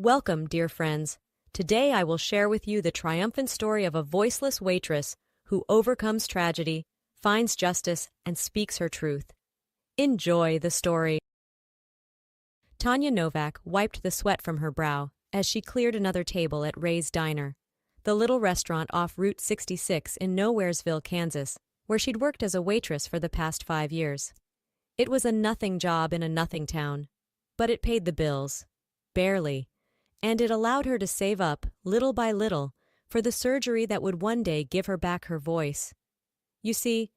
Welcome, dear friends. Today I will share with you the triumphant story of a voiceless waitress who overcomes tragedy, finds justice, and speaks her truth. Enjoy the story. Tanya Novak wiped the sweat from her brow as she cleared another table at Ray's Diner, the little restaurant off Route 66 in Nowheresville, Kansas, where she'd worked as a waitress for the past 5 years. It was a nothing job in a nothing town, but it paid the bills. Barely. And it allowed her to save up, little by little, for the surgery that would one day give her back her voice. You see,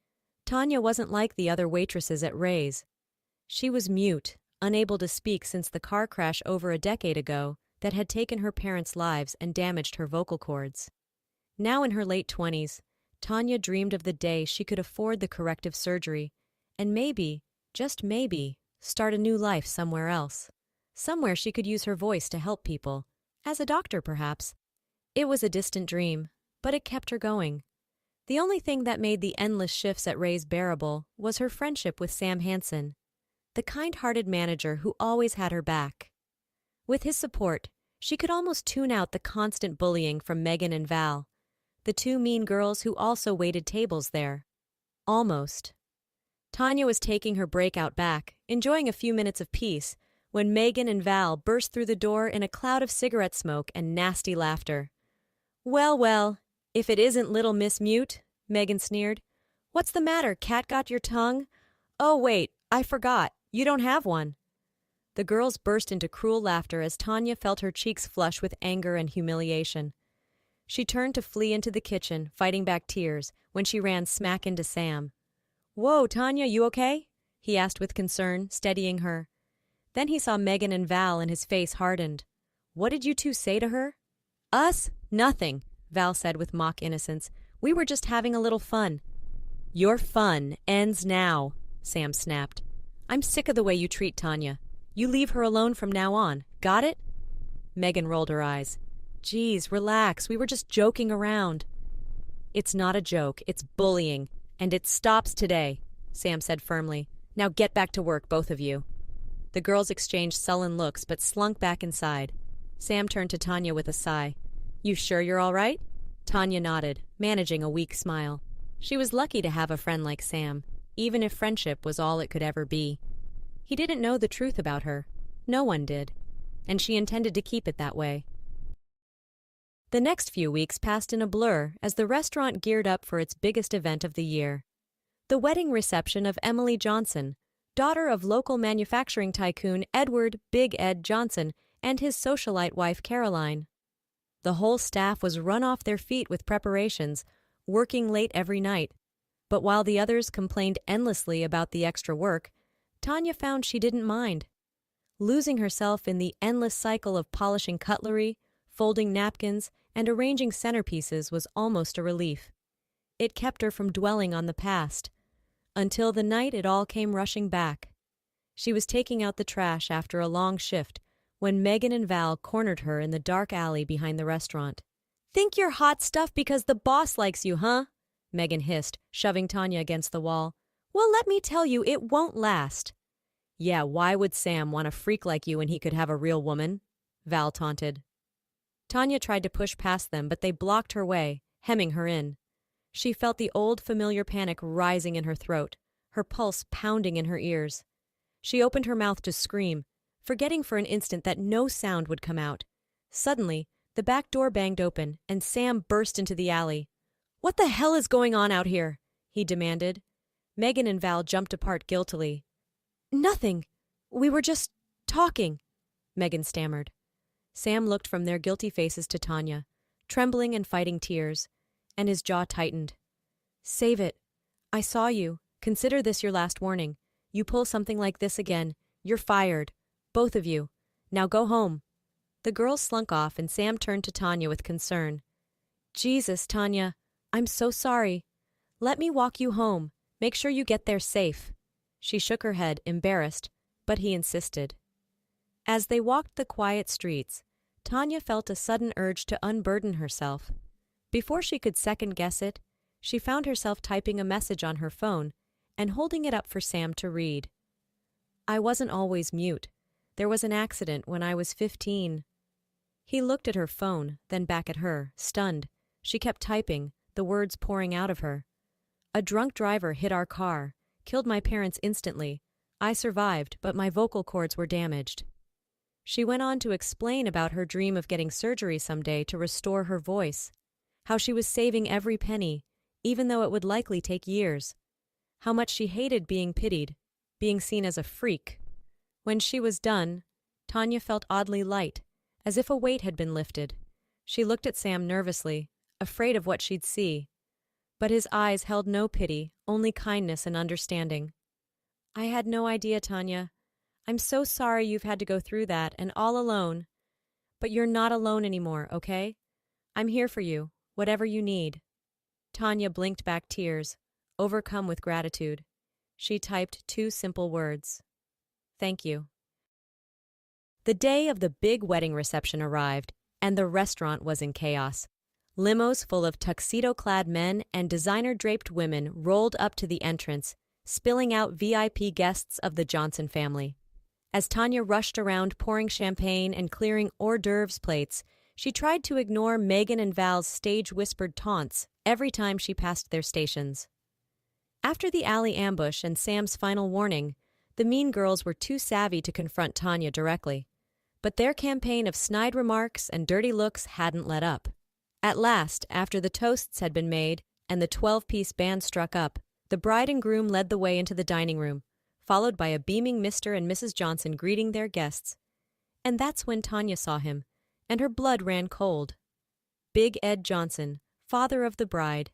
Tanya wasn't like the other waitresses at Ray's. She was mute, unable to speak since the car crash over a decade ago that had taken her parents' lives and damaged her vocal cords. Now in her late 20s, Tanya dreamed of the day she could afford the corrective surgery and maybe, just maybe, start a new life somewhere else. Somewhere she could use her voice to help people, as a doctor perhaps. It was a distant dream, but it kept her going. The only thing that made the endless shifts at Ray's bearable was her friendship with Sam Hansen, the kind-hearted manager who always had her back. With his support, she could almost tune out the constant bullying from Megan and Val, the two mean girls who also waited tables there. Almost. Tanya was taking her break out back, enjoying a few minutes of peace, when Megan and Val burst through the door in a cloud of cigarette smoke and nasty laughter. "Well, well, if it isn't little Miss Mute," Megan sneered. "What's the matter, cat got your tongue? Oh, wait, I forgot, you don't have one." The girls burst into cruel laughter as Tanya felt her cheeks flush with anger and humiliation. She turned to flee into the kitchen, fighting back tears, when she ran smack into Sam. "Whoa, Tanya, you okay?" he asked with concern, steadying her. Then he saw Megan and Val and his face hardened. "What did you two say to her?" "Us? Nothing," Val said with mock innocence. "We were just having a little fun." "Your fun ends now," Sam snapped. "I'm sick of the way you treat Tanya. You leave her alone from now on. Got it?" Megan rolled her eyes. "Geez, relax. We were just joking around." "It's not a joke. It's bullying. And it stops today," Sam said firmly. "Now get back to work, both of you." The girls exchanged sullen looks but slunk back inside. Sam turned to Tanya with a sigh. "You sure you're all right?" Tanya nodded, managing a weak smile. She was lucky to have a friend like Sam, even if friendship was all it could ever be. He didn't know the truth about her. No one did. And she intended to keep it that way. The next few weeks passed in a blur as the restaurant geared up for its biggest event of the year. The wedding reception of Emily Johnson, daughter of local manufacturing tycoon Edward Big Ed Johnson and his socialite wife Caroline. The whole staff was run off their feet with preparations, working late every night. But while the others complained endlessly about the extra work, Tanya found she didn't mind. Losing herself in the endless cycle of polishing cutlery, folding napkins, and arranging centerpieces was almost a relief. It kept her from dwelling on the past, until the night it all came rushing back. She was taking out the trash after a long shift when Megan and Val cornered her in the dark alley behind the restaurant. "Think you're hot stuff because the boss likes you, huh?" Megan hissed, shoving Tanya against the wall. "Well, let me tell you, it won't last." "Yeah, why would Sam want a freak like you when he could have a real woman?" Val taunted. Tanya tried to push past them, but they blocked her way, hemming her in. She felt the old familiar panic rising in her throat, her pulse pounding in her ears. She opened her mouth to scream, forgetting for an instant that no sound would come out. Suddenly, the back door banged open, and Sam burst into the alley. "What the hell is going on out here?" he demanded. Megan and Val jumped apart guiltily. "Nothing. We were just talking," Megan stammered. Sam looked from their guilty faces to Tanya, trembling and fighting tears, and his jaw tightened. "Save it. I saw you. Consider this your last warning. You pull something like this again, you're fired. Both of you. Now go home." The girls slunk off and Sam turned to Tanya with concern. "Jesus, Tanya, I'm so sorry. Let me walk you home. Make sure you get there safe." She shook her head, embarrassed, but he insisted. As they walked the quiet streets, Tanya felt a sudden urge to unburden herself. Before she could second-guess it, she found herself typing a message on her phone and holding it up for Sam to read. "I wasn't always mute. There was an accident when I was 15. He looked at her phone, then back at her, stunned. She kept typing, the words pouring out of her. "A drunk driver hit our car, killed my parents instantly. I survived, but my vocal cords were damaged." She went on to explain about her dream of getting surgery someday to restore her voice, how she was saving every penny, even though it would likely take years, how much she hated being pitied, being seen as a freak. When she was done, Tanya felt oddly light, as if a weight had been lifted. She looked at Sam nervously, afraid of what she'd see. But his eyes held no pity, only kindness and understanding. "I had no idea, Tanya. I'm so sorry you've had to go through that, and all alone. But you're not alone anymore, okay? I'm here for you, whatever you need." Tanya blinked back tears, overcome with gratitude. She typed 2 simple words. "Thank you." The day of the big wedding reception arrived, and the restaurant was in chaos. Limos full of tuxedo-clad men and designer-draped women rolled up to the entrance, spilling out VIP guests of the Johnson family. As Tanya rushed around pouring champagne and clearing hors d'oeuvres plates, she tried to ignore Megan and Val's stage-whispered taunts every time she passed their stations. After the alley ambush and Sam's final warning, the mean girls were too savvy to confront Tanya directly. But their campaign of snide remarks and dirty looks hadn't let up. At last, after the toasts had been made and the 12-piece band struck up, the bride and groom led the way into the dining room, followed by a beaming Mr. and Mrs. Johnson greeting their guests. And that's when Tanya saw him, and her blood ran cold. Big Ed Johnson, father of the bride,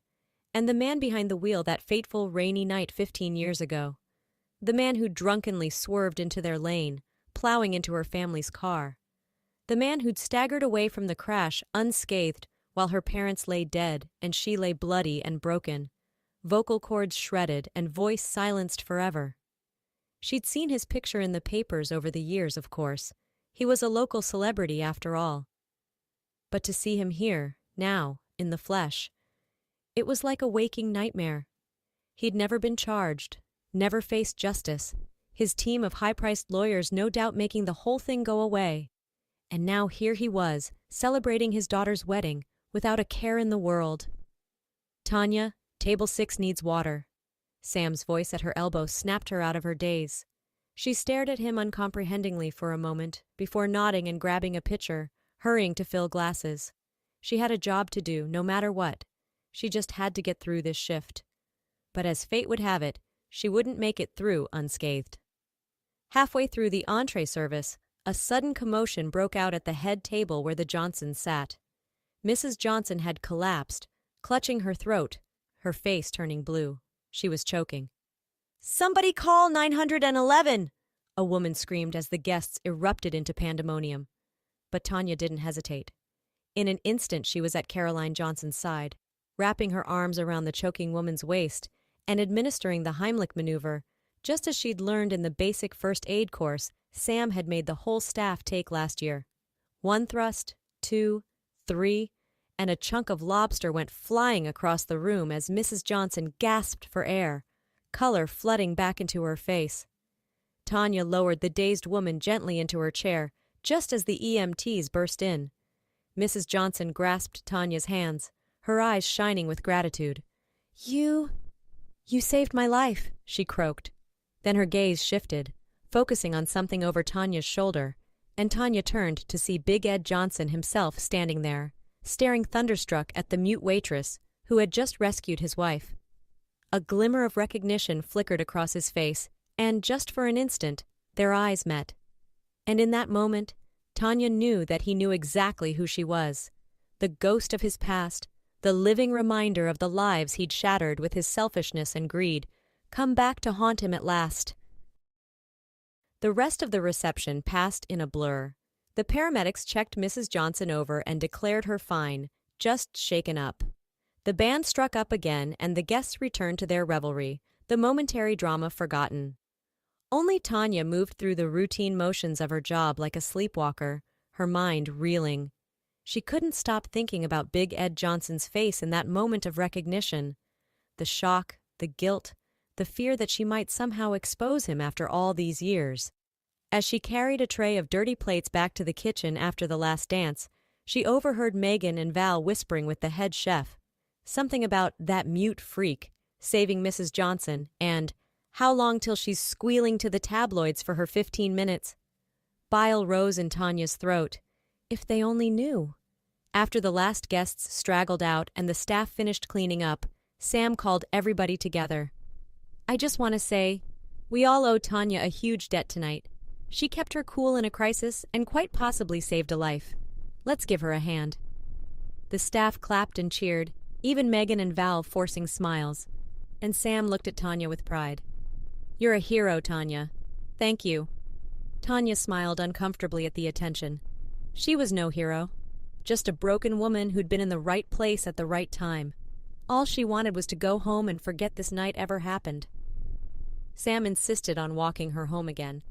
and the man behind the wheel that fateful rainy night 15 years ago. The man who drunkenly swerved into their lane, plowing into her family's car. The man who'd staggered away from the crash unscathed while her parents lay dead and she lay bloody and broken, vocal cords shredded and voice silenced forever. She'd seen his picture in the papers over the years, of course. He was a local celebrity after all. But to see him here, now, in the flesh, it was like a waking nightmare. He'd never been charged, never faced justice, his team of high-priced lawyers no doubt making the whole thing go away. And now here he was, celebrating his daughter's wedding, without a care in the world. "Tanya, table 6 needs water." Sam's voice at her elbow snapped her out of her daze. She stared at him uncomprehendingly for a moment, before nodding and grabbing a pitcher, hurrying to fill glasses. She had a job to do, no matter what. She just had to get through this shift. But as fate would have it, she wouldn't make it through unscathed. Halfway through the entree service, a sudden commotion broke out at the head table where the Johnsons sat. Mrs. Johnson had collapsed, clutching her throat, her face turning blue. She was choking. "Somebody call 911!" a woman screamed as the guests erupted into pandemonium. But Tanya didn't hesitate. In an instant she was at Caroline Johnson's side, wrapping her arms around the choking woman's waist and administering the Heimlich maneuver, just as she'd learned in the basic first aid course Sam had made the whole staff take last year. 1 thrust, 2, 3, and a chunk of lobster went flying across the room as Mrs. Johnson gasped for air, color flooding back into her face. Tanya lowered the dazed woman gently into her chair, just as the EMTs burst in. Mrs. Johnson grasped Tanya's hands, her eyes shining with gratitude. You saved my life," she croaked. Then her gaze shifted, focusing on something over Tanya's shoulder, and Tanya turned to see Big Ed Johnson himself standing there, staring thunderstruck at the mute waitress who had just rescued his wife. A glimmer of recognition flickered across his face, and just for an instant, their eyes met. And in that moment, Tanya knew that he knew exactly who she was, the ghost of his past, the living reminder of the lives he'd shattered with his selfishness and greed, come back to haunt him at last. The rest of the reception passed in a blur. The paramedics checked Mrs. Johnson over and declared her fine, just shaken up. The band struck up again and the guests returned to their revelry, the momentary drama forgotten. Only Tanya moved through the routine motions of her job like a sleepwalker, her mind reeling. She couldn't stop thinking about Big Ed Johnson's face in that moment of recognition. The shock, the guilt, the fear that she might somehow expose him after all these years. As she carried a tray of dirty plates back to the kitchen after the last dance, She overheard Megan and Val whispering with the head chef, something about that mute freak, saving Mrs. Johnson, and how long till she's squealing to the tabloids for her 15 minutes. Bile rose in Tanya's throat. If they only knew. After the last guests straggled out and the staff finished cleaning up, Sam called everybody together. I just want to say, we all owe Tanya a huge debt tonight. She kept her cool in a crisis and quite possibly saved a life. Let's give her a hand. The staff clapped and cheered, even Megan and Val forcing smiles. And Sam looked at Tanya with pride. You're a hero, Tanya. Thank you. Tanya smiled uncomfortably at the attention. She was no hero. Just a broken woman who'd been in the right place at the right time. All she wanted was to go home and forget this night ever happened. Sam insisted on walking her home again,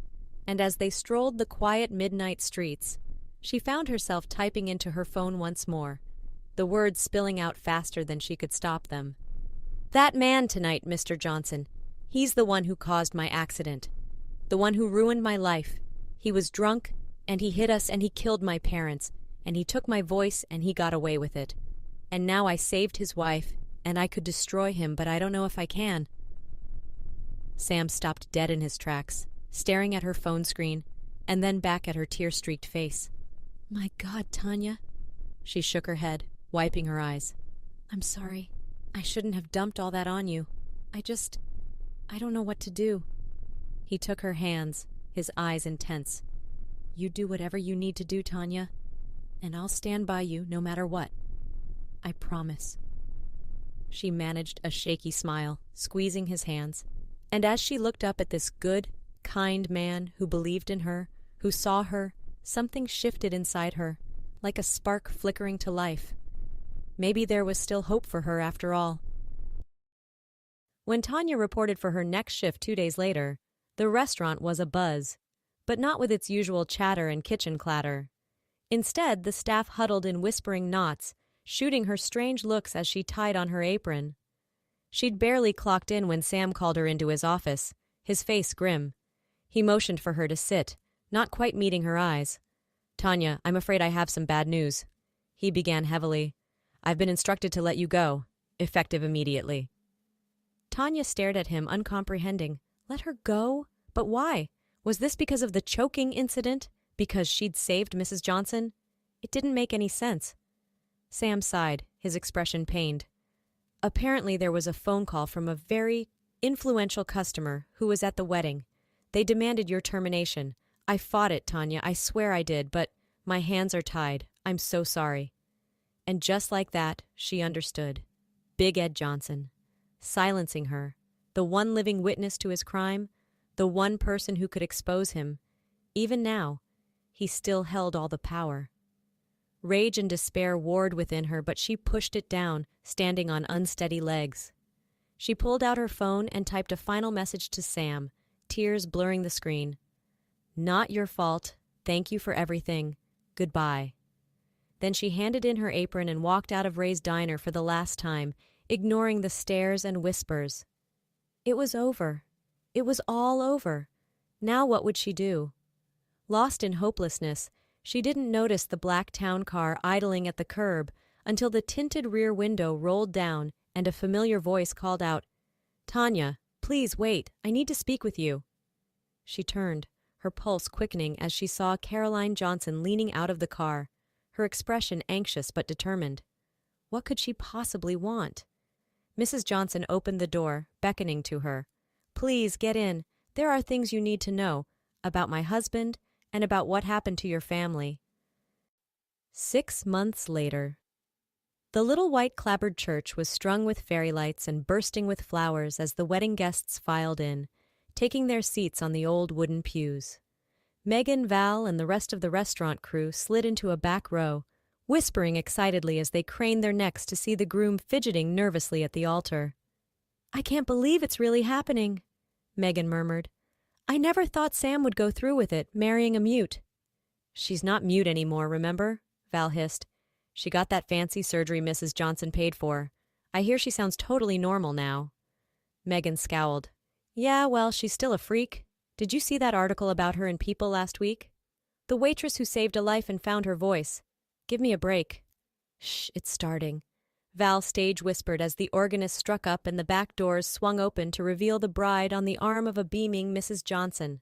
and as they strolled the quiet midnight streets, she found herself typing into her phone once more, the words spilling out faster than she could stop them. That man tonight, Mr. Johnson. He's the one who caused my accident. The one who ruined my life. He was drunk, and he hit us, and he killed my parents, and he took my voice, and he got away with it. And now I saved his wife, and I could destroy him, but I don't know if I can. Sam stopped dead in his tracks, staring at her phone screen, and then back at her tear-streaked face. My God, Tanya. She shook her head, wiping her eyes. I'm sorry. I shouldn't have dumped all that on you. I don't know what to do. He took her hands, his eyes intense. You do whatever you need to do, Tanya, and I'll stand by you no matter what. I promise. She managed a shaky smile, squeezing his hands, and as she looked up at this good, kind man who believed in her, who saw her, something shifted inside her, like a spark flickering to life. Maybe there was still hope for her after all. When Tanya reported for her next shift 2 days later, the restaurant was abuzz, but not with its usual chatter and kitchen clatter. Instead, the staff huddled in whispering knots, shooting her strange looks as she tied on her apron. She'd barely clocked in when Sam called her into his office, his face grim. He motioned for her to sit, not quite meeting her eyes. Tanya, I'm afraid I have some bad news. He began heavily. I've been instructed to let you go, effective immediately. Tanya stared at him, uncomprehending. Let her go? But why? Was this because of the choking incident? Because she'd saved Mrs. Johnson? It didn't make any sense. Sam sighed, his expression pained. Apparently there was a phone call from a very influential customer who was at the wedding. They demanded your termination. I fought it, Tanya, I swear I did, but my hands are tied. I'm so sorry. And just like that, she understood. Big Ed Johnson. Silencing her. The one living witness to his crime. The one person who could expose him. Even now, he still held all the power. Rage and despair warred within her, but she pushed it down, standing on unsteady legs. She pulled out her phone and typed a final message to Sam, tears blurring the screen. Not your fault. Thank you for everything. Goodbye. Then she handed in her apron and walked out of Ray's diner for the last time, ignoring the stares and whispers. It was over. It was all over. Now what would she do? Lost in hopelessness, she didn't notice the black town car idling at the curb until the tinted rear window rolled down and a familiar voice called out, Tanya, please wait, I need to speak with you. She turned, her pulse quickening as she saw Caroline Johnson leaning out of the car, her expression anxious but determined. What could she possibly want? Mrs. Johnson opened the door, beckoning to her. Please get in. There are things you need to know about my husband and about what happened to your family. 6 months later. The little white clapboard church was strung with fairy lights and bursting with flowers as the wedding guests filed in, taking their seats on the old wooden pews. Megan, Val, and the rest of the restaurant crew slid into a back row, whispering excitedly as they craned their necks to see the groom fidgeting nervously at the altar. I can't believe it's really happening, Megan murmured. I never thought Sam would go through with it, marrying a mute. She's not mute anymore, remember? Val hissed. She got that fancy surgery Mrs. Johnson paid for. I hear she sounds totally normal now. Megan scowled. Yeah, well, she's still a freak. Did you see that article about her in People last week? The waitress who saved a life and found her voice. give me a break. Shh, it's starting. Val stage whispered as the organist struck up and the back doors swung open to reveal the bride on the arm of a beaming Mrs. Johnson.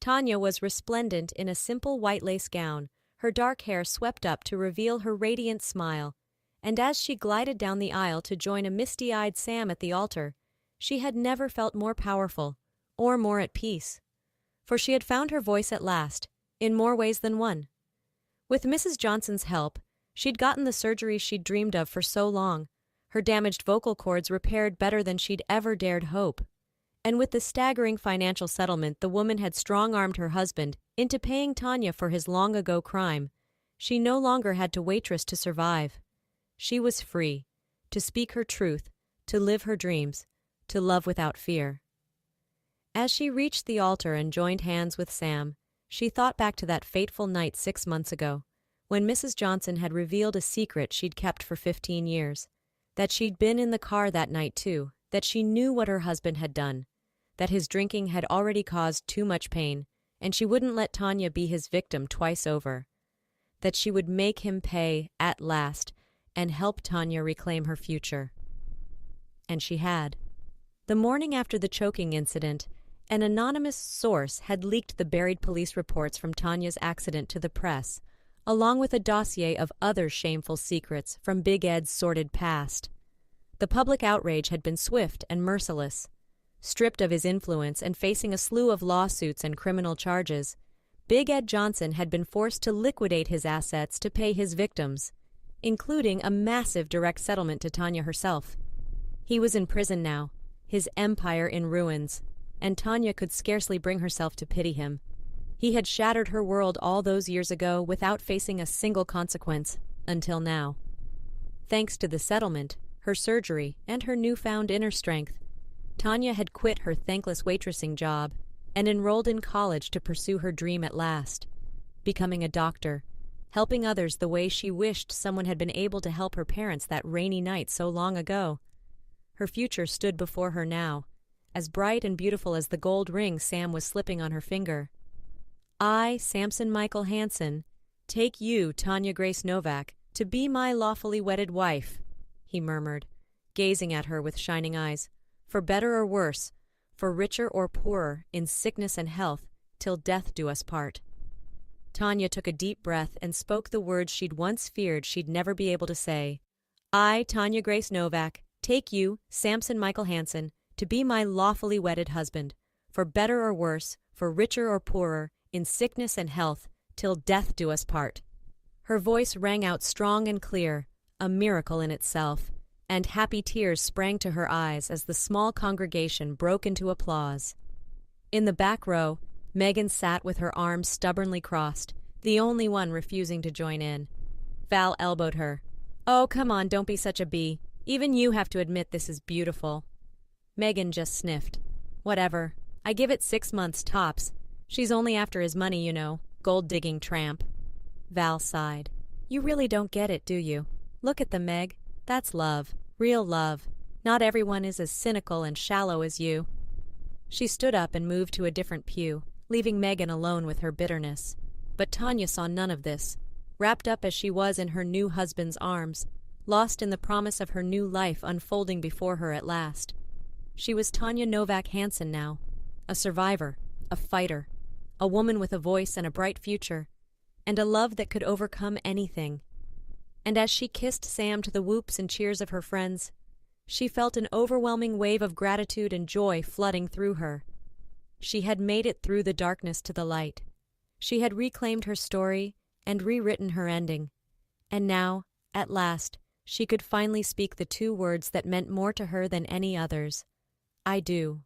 Tanya was resplendent in a simple white lace gown, her dark hair swept up to reveal her radiant smile, and as she glided down the aisle to join a misty-eyed Sam at the altar, she had never felt more powerful, or more at peace. For she had found her voice at last, in more ways than one. With Mrs. Johnson's help, she'd gotten the surgery she'd dreamed of for so long, her damaged vocal cords repaired better than she'd ever dared hope. And with the staggering financial settlement the woman had strong-armed her husband into paying Tanya for his long-ago crime, she no longer had to waitress to survive. She was free, to speak her truth, to live her dreams, to love without fear. As she reached the altar and joined hands with Sam, she thought back to that fateful night 6 months ago, when Mrs. Johnson had revealed a secret she'd kept for 15 years, that she'd been in the car that night too, that she knew what her husband had done, that his drinking had already caused too much pain, and she wouldn't let Tanya be his victim twice over, that she would make him pay, at last, and help Tanya reclaim her future. And she had. The morning after the choking incident, an anonymous source had leaked the buried police reports from Tanya's accident to the press, along with a dossier of other shameful secrets from Big Ed's sordid past. The public outrage had been swift and merciless. Stripped of his influence and facing a slew of lawsuits and criminal charges, Big Ed Johnson had been forced to liquidate his assets to pay his victims, including a massive direct settlement to Tanya herself. He was in prison now, his empire in ruins, and Tanya could scarcely bring herself to pity him. He had shattered her world all those years ago without facing a single consequence, until now. Thanks to the settlement, her surgery, and her newfound inner strength, Tanya had quit her thankless waitressing job and enrolled in college to pursue her dream at last, becoming a doctor, helping others the way she wished someone had been able to help her parents that rainy night so long ago. Her future stood before her now, as bright and beautiful as the gold ring Sam was slipping on her finger. I, Samson Michael Hansen, take you, Tanya Grace Novak, to be my lawfully wedded wife, he murmured, gazing at her with shining eyes, for better or worse, for richer or poorer, in sickness and health, till death do us part. Tanya took a deep breath and spoke the words she'd once feared she'd never be able to say. I, Tanya Grace Novak, take you, Samson Michael Hansen, to be my lawfully wedded husband, for better or worse, for richer or poorer, in sickness and health, till death do us part. Her voice rang out strong and clear, a miracle in itself, and happy tears sprang to her eyes as the small congregation broke into applause. In the back row, Megan sat with her arms stubbornly crossed, the only one refusing to join in. Val elbowed her. Oh, come on, don't be such a bee. Even you have to admit this is beautiful. Megan just sniffed. Whatever. I give it 6 months tops. She's only after his money, you know. Gold-digging tramp. Val sighed. You really don't get it, do you? Look at them, Meg. That's love. Real love. Not everyone is as cynical and shallow as you. She stood up and moved to a different pew, leaving Megan alone with her bitterness. But Tanya saw none of this. Wrapped up as she was in her new husband's arms, lost in the promise of her new life unfolding before her at last. She was Tanya Novak Hansen now, a survivor, a fighter, a woman with a voice and a bright future, and a love that could overcome anything. And as she kissed Sam to the whoops and cheers of her friends, she felt an overwhelming wave of gratitude and joy flooding through her. She had made it through the darkness to the light. She had reclaimed her story and rewritten her ending. And now, at last, she could finally speak the 2 words that meant more to her than any others. I do.